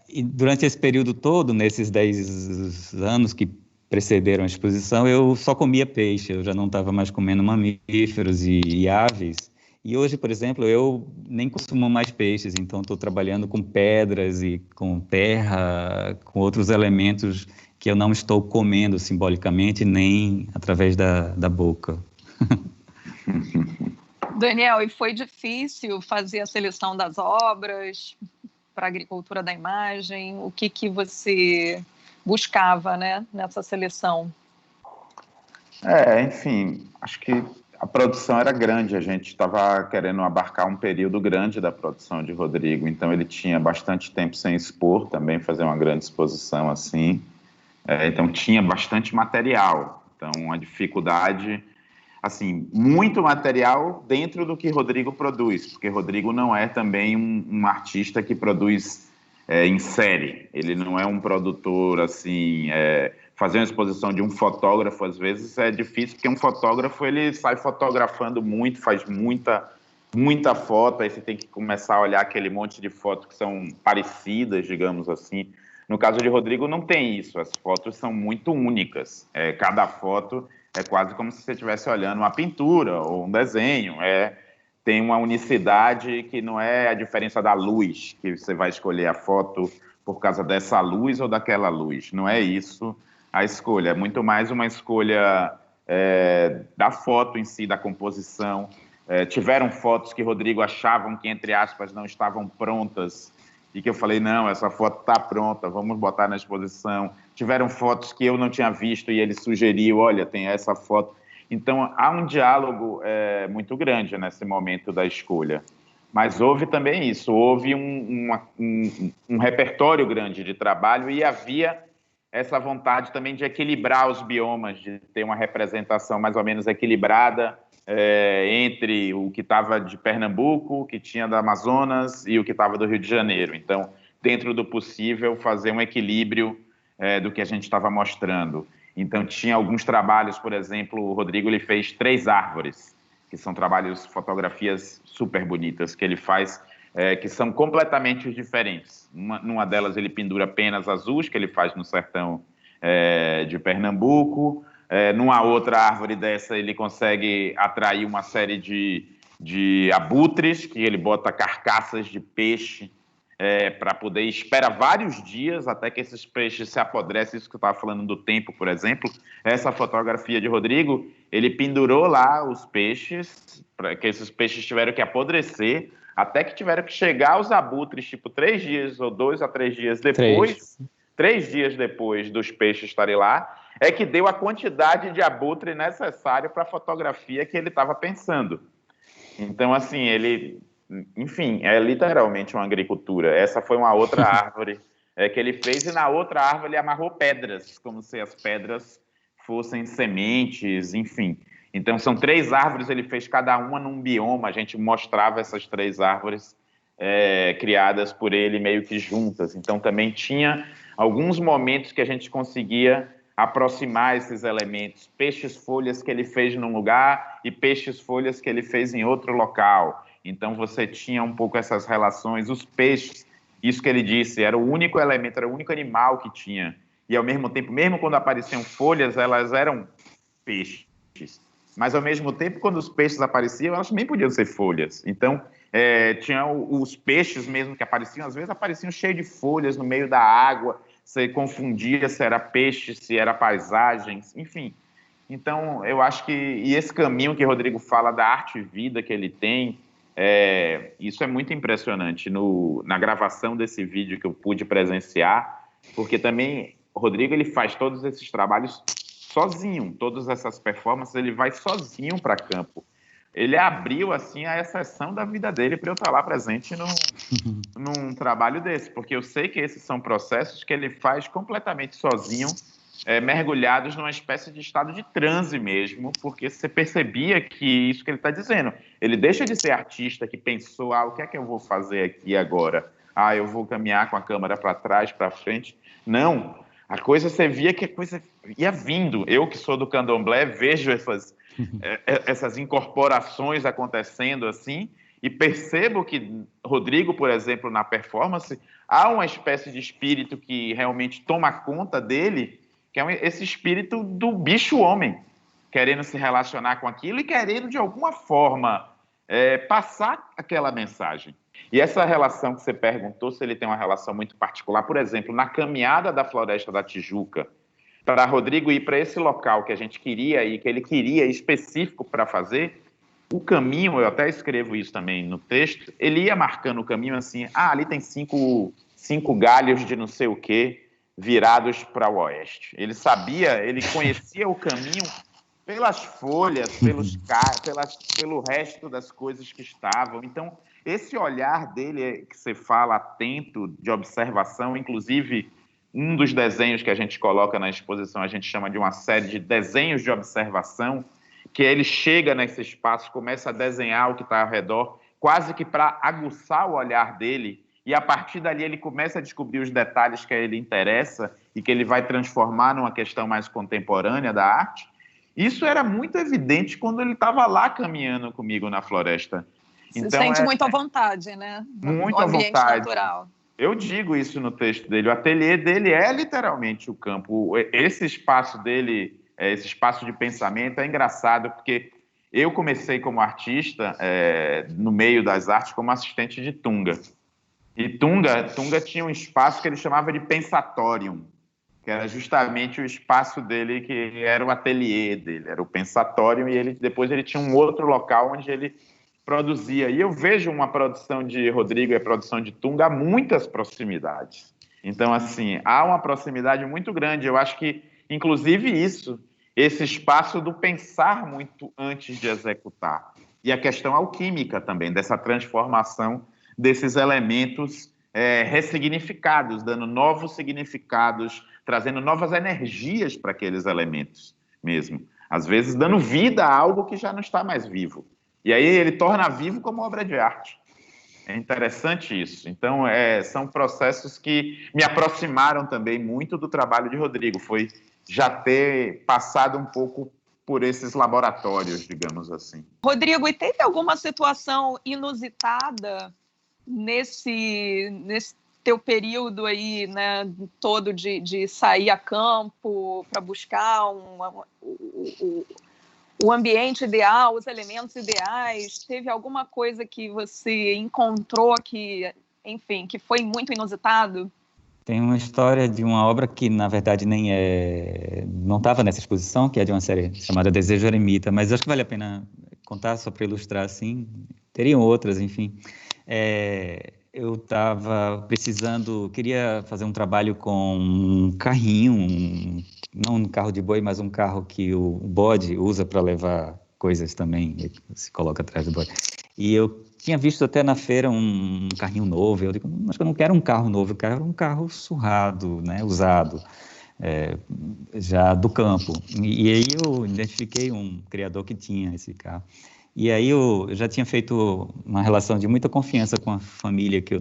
E durante esse período todo, nesses 10 anos que precederam a exposição, eu só comia peixe, eu já não estava mais comendo mamíferos e aves. E hoje, por exemplo, eu nem consumo mais peixes, então estou trabalhando com pedras e com terra, com outros elementos que eu não estou comendo simbolicamente, nem através da boca. Daniel, e foi difícil fazer a seleção das obras para a agricultura da imagem? O que você buscava, né, nessa seleção? Enfim, acho que a produção era grande, a gente estava querendo abarcar um período grande da produção de Rodrigo, então ele tinha bastante tempo sem expor, também fazer uma grande exposição assim, então tinha bastante material, então a dificuldade, assim, muito material dentro do que Rodrigo produz, porque Rodrigo não é também um artista que produz em série, ele não é um produtor, assim, fazer uma exposição de um fotógrafo, às vezes, é difícil, porque um fotógrafo, ele sai fotografando muito, faz muita foto, aí você tem que começar a olhar aquele monte de fotos que são parecidas, digamos assim. No caso de Rodrigo, não tem isso, as fotos são muito únicas, cada foto é quase como se você estivesse olhando uma pintura ou um desenho, tem uma unicidade que não é a diferença da luz, que você vai escolher a foto por causa dessa luz ou daquela luz, não é isso a escolha, é muito mais uma escolha da foto em si, da composição. Tiveram fotos que Rodrigo achavam que, entre aspas, não estavam prontas, e que eu falei, não, essa foto está pronta, vamos botar na exposição. Tiveram fotos que eu não tinha visto e ele sugeriu, olha, tem essa foto. Então, há um diálogo muito grande nesse momento da escolha. Mas houve também isso, houve um repertório grande de trabalho e havia essa vontade também de equilibrar os biomas, de ter uma representação mais ou menos equilibrada entre o que estava de Pernambuco, o que tinha da Amazonas e o que estava do Rio de Janeiro. Então, dentro do possível, fazer um equilíbrio do que a gente estava mostrando. Então, tinha alguns trabalhos, por exemplo, o Rodrigo ele fez 3 árvores, que são fotografias super bonitas, que ele faz, que são completamente diferentes. Numa delas ele pendura penas azuis, que ele faz no sertão de Pernambuco. numa outra árvore dessa ele consegue atrair uma série de abutres, que ele bota carcaças de peixe para poder, espera vários dias até que esses peixes se apodrecem. Isso que eu estava falando do tempo, por exemplo. Essa fotografia de Rodrigo, ele pendurou lá os peixes, para que esses peixes tiveram que apodrecer, até que tiveram que chegar os abutres, tipo 3 dias ou 2 a 3 dias depois, 3 dias depois dos peixes estarem lá, é que deu a quantidade de abutre necessário para a fotografia que ele estava pensando. Então, assim, enfim, é literalmente uma agricultura. Essa foi uma outra árvore que ele fez, e na outra árvore ele amarrou pedras, como se as pedras fossem sementes, enfim. Então, são 3 árvores, ele fez cada uma num bioma. A gente mostrava essas 3 árvores criadas por ele meio que juntas. Então, também tinha alguns momentos que a gente conseguia aproximar esses elementos. Peixes-folhas que ele fez num lugar e peixes-folhas que ele fez em outro local. Então, você tinha um pouco essas relações. Os peixes, isso que ele disse, era o único elemento, era o único animal que tinha. E, ao mesmo tempo, mesmo quando apareciam folhas, elas eram peixes. Mas, ao mesmo tempo, quando os peixes apareciam, elas também podiam ser folhas. Então, tinha os peixes mesmo que apareciam, às vezes apareciam cheios de folhas no meio da água. Você confundia se era peixe, se era paisagens, enfim. Então, eu acho que... E esse caminho que Rodrigo fala da arte e vida que ele tem, isso é muito impressionante na gravação desse vídeo que eu pude presenciar, porque também Rodrigo ele faz todos esses trabalhos sozinho, todas essas performances, ele vai sozinho para campo. Ele abriu, assim, a exceção da vida dele para eu estar lá presente num trabalho desse, porque eu sei que esses são processos que ele faz completamente sozinho, mergulhados numa espécie de estado de transe mesmo, porque você percebia que isso que ele está dizendo, ele deixa de ser artista que pensou, o que é que eu vou fazer aqui agora? Eu vou caminhar com a câmera para trás, para frente. Não, a coisa, você via que a coisa ia vindo. Eu, que sou do candomblé, vejo essas incorporações acontecendo assim, e percebo que Rodrigo, por exemplo, na performance, há uma espécie de espírito que realmente toma conta dele, que é esse espírito do bicho-homem, querendo se relacionar com aquilo e querendo, de alguma forma, passar aquela mensagem. E essa relação que você perguntou, se ele tem uma relação muito particular, por exemplo, na caminhada da Floresta da Tijuca, para Rodrigo ir para esse local que a gente queria ir, que ele queria específico para fazer, o caminho, eu até escrevo isso também no texto, ele ia marcando o caminho assim, ali tem 5 galhos de não sei o quê virados para o oeste. Ele sabia, ele conhecia o caminho pelas folhas, pelo resto das coisas que estavam. Então, esse olhar dele, que você fala, atento, de observação, inclusive um dos desenhos que a gente coloca na exposição, a gente chama de uma série de desenhos de observação, que ele chega nesse espaço, começa a desenhar o que está ao redor, quase que para aguçar o olhar dele, e a partir dali ele começa a descobrir os detalhes que a ele interessa e que ele vai transformar numa questão mais contemporânea da arte. Isso era muito evidente quando ele estava lá caminhando comigo na floresta. Você sente muito à vontade, né? Muito à vontade. Natural. Eu digo isso no texto dele. O ateliê dele é literalmente o campo. Esse espaço dele, esse espaço de pensamento é engraçado, porque eu comecei como artista no meio das artes como assistente de Tunga. E Tunga tinha um espaço que ele chamava de pensatorium, que era justamente o espaço dele, que era o ateliê dele, era o pensatorium, e depois ele tinha um outro local onde ele produzia. E eu vejo uma produção de Rodrigo e a produção de Tunga há muitas proximidades. Então, assim, há uma proximidade muito grande. Eu acho que, inclusive, esse espaço do pensar muito antes de executar. E a questão alquímica também, dessa transformação desses elementos ressignificados, dando novos significados, trazendo novas energias para aqueles elementos mesmo. Às vezes, dando vida a algo que já não está mais vivo. E aí ele torna vivo como obra de arte. É interessante isso. Então, são processos que me aproximaram também muito do trabalho de Rodrigo. Foi já ter passado um pouco por esses laboratórios, digamos assim. Rodrigo, e teve alguma situação inusitada teu período aí, né, todo de sair a campo para buscar o ambiente ideal, os elementos ideais? Teve alguma coisa que você encontrou que, enfim, que foi muito inusitado? Tem uma história de uma obra que, na verdade, não estava nessa exposição, que é de uma série chamada Desejo Eremita, mas acho que vale a pena contar só para ilustrar, assim. Teriam outras, enfim. Eu estava queria fazer um trabalho com um carrinho, não um carro de boi, mas um carro que o bode usa para levar coisas também, se coloca atrás do bode. E eu tinha visto até na feira um carrinho novo. Eu digo, mas eu não quero um carro novo, eu quero um carro surrado, né, usado, já do campo. E aí eu identifiquei um criador que tinha esse carro. E aí eu já tinha feito uma relação de muita confiança com a família que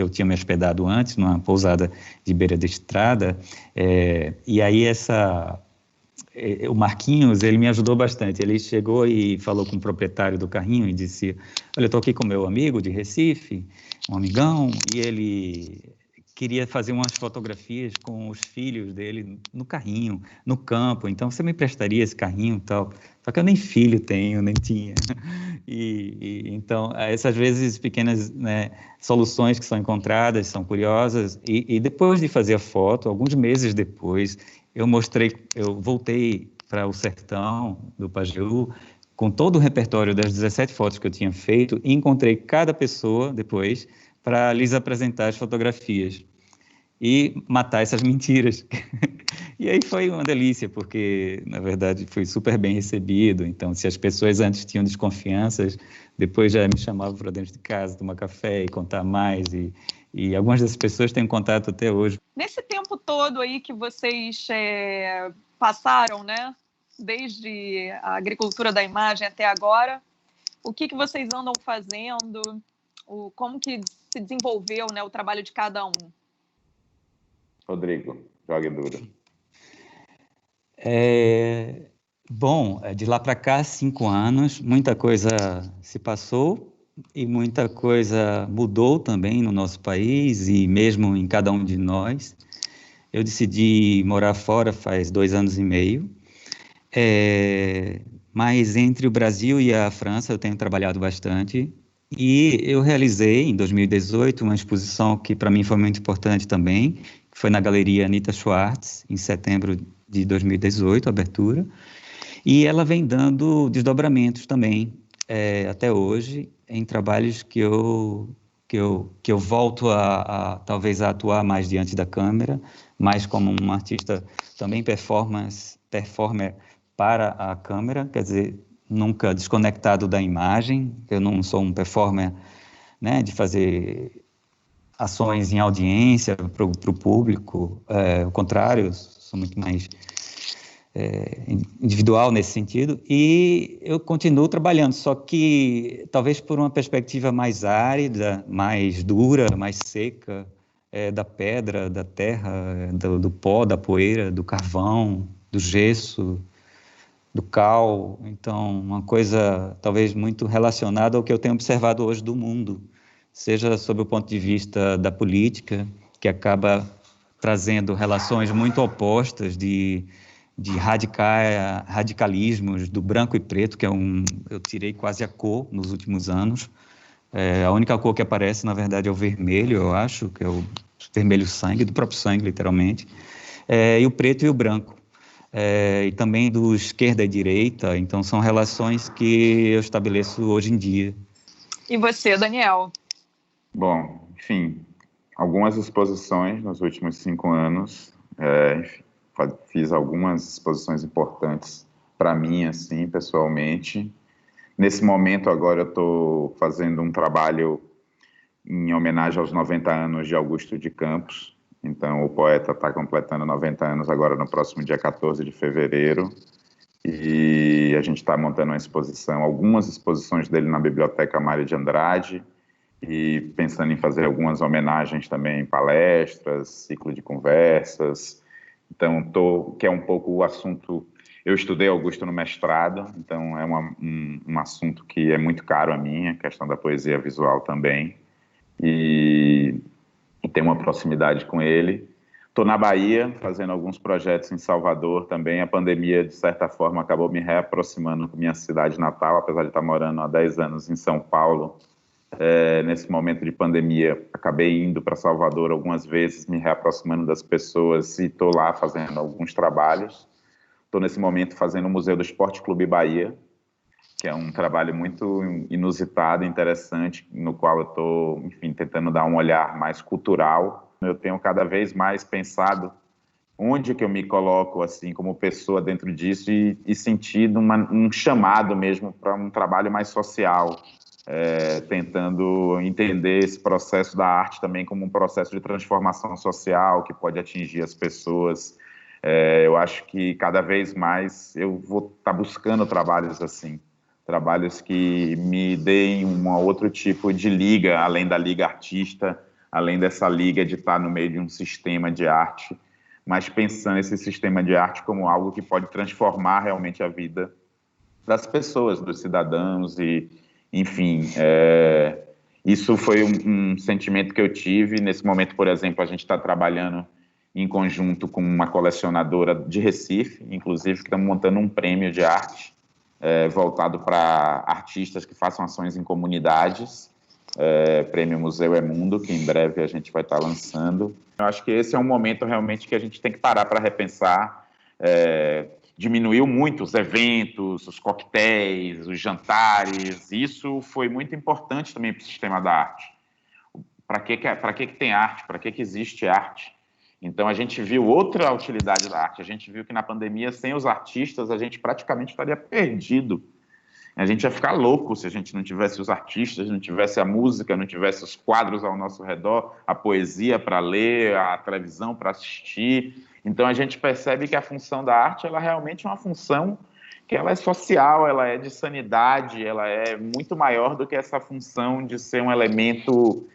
eu tinha me hospedado antes, numa pousada de beira de estrada. E aí o Marquinhos, ele me ajudou bastante. Ele chegou e falou com o proprietário do carrinho e disse, olha, eu estou aqui com meu amigo de Recife, um amigão, e ele queria fazer umas fotografias com os filhos dele no carrinho, no campo, então você me emprestaria esse carrinho e tal? Só que eu nem filho tenho, nem tinha. Então, essas vezes pequenas, né, soluções que são encontradas, são curiosas, e depois de fazer a foto, alguns meses depois, eu voltei para o sertão do Pajeú, com todo o repertório das 17 fotos que eu tinha feito, e encontrei cada pessoa depois para lhes apresentar as fotografias e matar essas mentiras. E aí foi uma delícia, porque, na verdade, fui super bem recebido. Então, se as pessoas antes tinham desconfianças, depois já me chamavam para dentro de casa, tomar café e contar mais. E algumas dessas pessoas têm contato até hoje. Nesse tempo todo aí que vocês passaram, né, desde a agricultura da imagem até agora, o que vocês andam fazendo? Como que se desenvolveu, né, o trabalho de cada um? Rodrigo, jogue duro. Bom, de lá para cá, 5 anos, muita coisa se passou e muita coisa mudou também no nosso país e mesmo em cada um de nós. Eu decidi morar fora faz 2 anos e meio, mas entre o Brasil e a França eu tenho trabalhado bastante e eu realizei em 2018 uma exposição que para mim foi muito importante também, que foi na Galeria Anita Schwartz, em setembro de 2018, abertura, e ela vem dando desdobramentos também, até hoje, em trabalhos que eu volto talvez a atuar mais diante da câmera, mais como um artista também performer para a câmera, quer dizer, nunca desconectado da imagem. Eu não sou um performer, né, de fazer ações em audiência para o público, ao contrário, sou muito mais individual nesse sentido, e eu continuo trabalhando, só que talvez por uma perspectiva mais árida, mais dura, mais seca, da pedra, da terra, do pó, da poeira, do carvão, do gesso, do cal. Então, uma coisa talvez muito relacionada ao que eu tenho observado hoje do mundo, seja sob o ponto de vista da política, que acaba trazendo relações muito opostas de radicalismos do branco e preto, que eu tirei quase a cor nos últimos anos. A única cor que aparece, na verdade, é o vermelho, eu acho, que é o vermelho sangue, do próprio sangue, literalmente, e o preto e o branco. E também do esquerda e direita, então são relações que eu estabeleço hoje em dia. E você, Daniel? Bom, enfim, algumas exposições nos últimos 5 anos, fiz algumas exposições importantes para mim, assim, pessoalmente. Nesse momento, agora, eu estou fazendo um trabalho em homenagem aos 90 anos de Augusto de Campos. Então, o poeta está completando 90 anos agora no próximo dia 14 de fevereiro. E a gente está montando uma exposição, algumas exposições dele na Biblioteca Mário de Andrade, e pensando em fazer algumas homenagens também em palestras, ciclo de conversas. Então, que é um pouco o assunto. Eu estudei Augusto no mestrado, então é um assunto que é muito caro a mim, a questão da poesia visual também. E tenho uma proximidade com ele. Estou na Bahia, fazendo alguns projetos em Salvador também. A pandemia, de certa forma, acabou me reaproximando com minha cidade natal, apesar de estar morando há 10 anos em São Paulo. Nesse momento de pandemia, acabei indo para Salvador algumas vezes, me reaproximando das pessoas, e estou lá fazendo alguns trabalhos. Estou, nesse momento, fazendo o Museu do Esporte Clube Bahia, que é um trabalho muito inusitado e interessante, no qual eu estou, enfim, tentando dar um olhar mais cultural. Eu tenho cada vez mais pensado onde que eu me coloco assim como pessoa dentro disso e sentido um chamado mesmo para um trabalho mais social, tentando entender esse processo da arte também como um processo de transformação social que pode atingir as pessoas. Eu acho que cada vez mais eu vou estar buscando trabalhos assim, trabalhos que me deem um outro tipo de liga, além da liga artista, além dessa liga de estar no meio de um sistema de arte, mas pensando esse sistema de arte como algo que pode transformar realmente a vida das pessoas, dos cidadãos, e, enfim, isso foi um sentimento que eu tive. Nesse momento, por exemplo, a gente está trabalhando em conjunto com uma colecionadora de Recife, inclusive, que estamos montando um prêmio de arte voltado para artistas que façam ações em comunidades, Prêmio Museu é Mundo, que em breve a gente vai estar lançando. Eu acho que esse é um momento realmente que a gente tem que parar para repensar. Diminuiu muito os eventos, os coquetéis, os jantares. Isso foi muito importante também para o sistema da arte. Para que tem arte? Para que existe arte? Então, a gente viu outra utilidade da arte. A gente viu que na pandemia, sem os artistas, a gente praticamente estaria perdido. A gente ia ficar louco se a gente não tivesse os artistas, não tivesse a música, não tivesse os quadros ao nosso redor, a poesia para ler, a televisão para assistir. Então, a gente percebe que a função da arte, ela realmente é uma função que ela é social, ela é de sanidade, ela é muito maior do que essa função de ser um elemento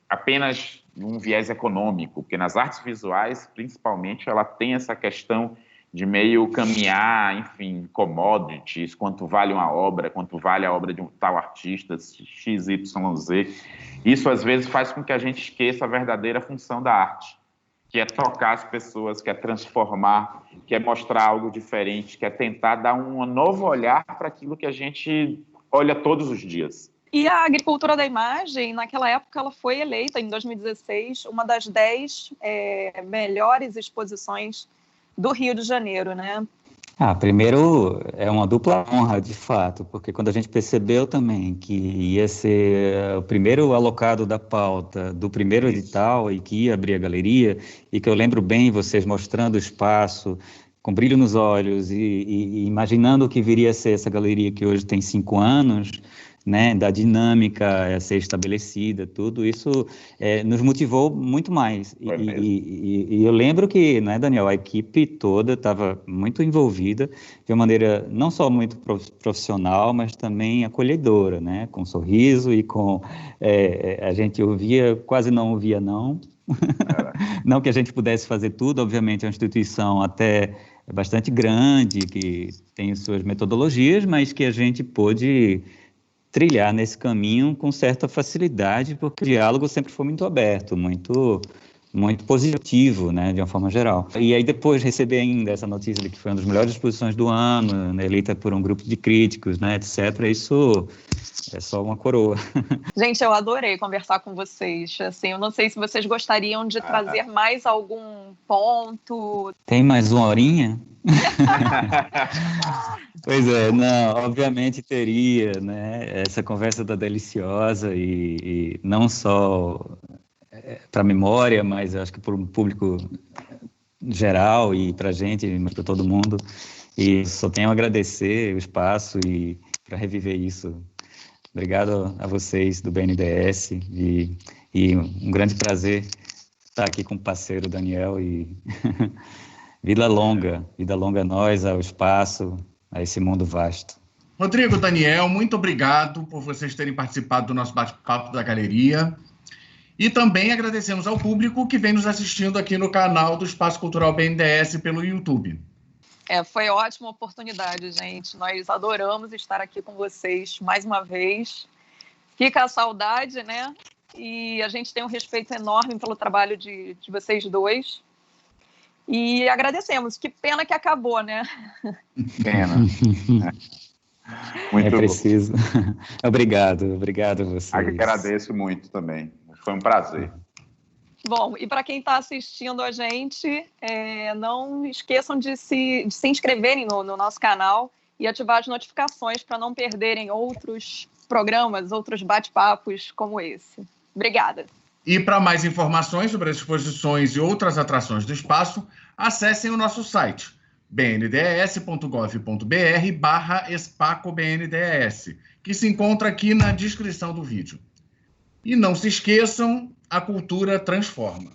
apenas um viés econômico, porque nas artes visuais, principalmente, ela tem essa questão de meio caminhar, enfim, commodities, quanto vale uma obra, quanto vale a obra de um tal artista, XYZ. Isso, às vezes, faz com que a gente esqueça a verdadeira função da arte, que é tocar as pessoas, que é transformar, que é mostrar algo diferente, que é tentar dar um novo olhar para aquilo que a gente olha todos os dias. E a agricultura da imagem, naquela época, ela foi eleita, em 2016, uma das 10 melhores exposições do Rio de Janeiro, né? Primeiro, é uma dupla honra, de fato, porque quando a gente percebeu também que ia ser o primeiro alocado da pauta do primeiro edital e que ia abrir a galeria, e que eu lembro bem vocês mostrando o espaço com brilho nos olhos e imaginando o que viria a ser essa galeria que hoje tem 5 anos, né, da dinâmica a ser estabelecida, tudo isso nos motivou muito mais. E eu lembro que, né, Daniel, a equipe toda estava muito envolvida de uma maneira não só muito profissional, mas também acolhedora, né, com sorriso e com... a gente ouvia, quase não ouvia não. Não que a gente pudesse fazer tudo, obviamente é uma instituição até bastante grande, que tem suas metodologias, mas que a gente pôde trilhar nesse caminho com certa facilidade, porque o diálogo sempre foi muito aberto, muito positivo, né, de uma forma geral. E aí depois receber ainda essa notícia de que foi uma das melhores exposições do ano, né, eleita por um grupo de críticos, né, etc., isso é só uma coroa. Gente, eu adorei conversar com vocês. Assim, eu não sei se vocês gostariam de trazer mais algum ponto. Tem mais uma horinha? Pois é, não, obviamente teria, né? Essa conversa tá deliciosa e não só para a memória, mas acho que para um público geral e para a gente, mas para todo mundo. E só tenho a agradecer o espaço e para reviver isso. Obrigado a vocês do BNDES e um grande prazer estar aqui com o parceiro Daniel e vida longa a nós, ao espaço, a esse mundo vasto. Rodrigo, Daniel, muito obrigado por vocês terem participado do nosso bate-papo da galeria. E também agradecemos ao público que vem nos assistindo aqui no canal do Espaço Cultural BNDES pelo YouTube. Foi ótima oportunidade, gente. Nós adoramos estar aqui com vocês mais uma vez. Fica a saudade, né? e a gente tem um respeito enorme pelo trabalho de vocês dois. E agradecemos. Que pena que acabou, né? Pena. Muito preciso. Obrigado a vocês. Agradeço muito também. Foi um prazer. Bom, e para quem está assistindo a gente, não esqueçam de se inscreverem no nosso canal e ativar as notificações para não perderem outros programas, outros bate-papos como esse. Obrigada. E para mais informações sobre as exposições e outras atrações do espaço, acessem o nosso site bnds.gov.br/EspacoBNDES, que se encontra aqui na descrição do vídeo. E não se esqueçam, a cultura transforma.